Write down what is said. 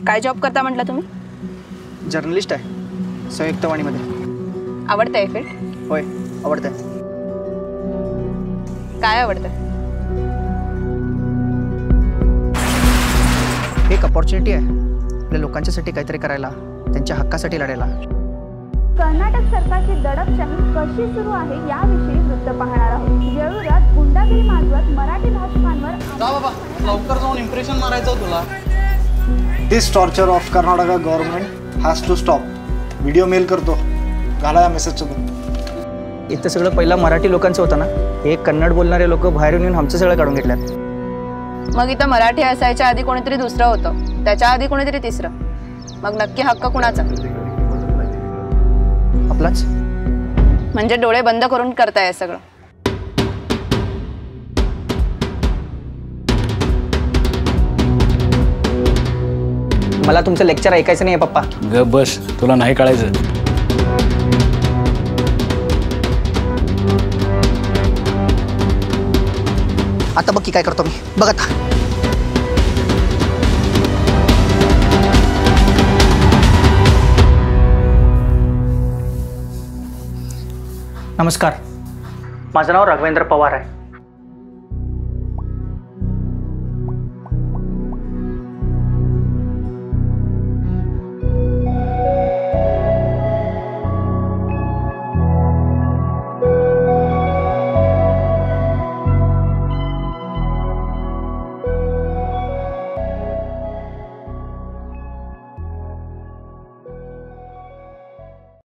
काय जॉब करता म्हटलं तुम्ही? जर्नलिस्ट आहे संयुक्त वाणीमध्ये। आवडतंय फील्ड? होय आवडतंय। काय आवडतं? एक अपॉर्च्युनिटी आहे आपल्या लोकांच्यासाठी काहीतरी करायला, त्यांच्या हक्कासाठी लढायला। कर्नाटक सरकारची दडपशाही कशी सुरू आहे याविषयी वृत्त पाहणार आहोत। येळूरात गुंडागिरी माजवत मराठी भाषकांवर जा बाबा लवकर जाऊन इम्प्रेशन मारायचं तुला। This torture of Karnataka government has to stop. Video mail करतो, घाला या मेसेज सोबत। इथं सगळं पहिला मराठी लोकांचं होतं ना, हे कन्नड बोलणारे लोक बाहेरून येऊन आमचं सगळं काढून घेतल्यात। मग इथं मराठी असायच्या आधी कोणीतरी दुसरं होतं, त्याच्या आधी कोणीतरी तिसरं, मग नक्की हक्क कुणाचा? आपलाच। म्हणजे डोळे बंद करून करताय सगळं? मला तुमचं लेक्चर ऐकायचं नाही पप्पा। ग बस, तुला नाही कळायचं। आता बघ की काय करतो मी, बघ आता। नमस्कार, माझं नाव राघवेंद्र पवार आहे।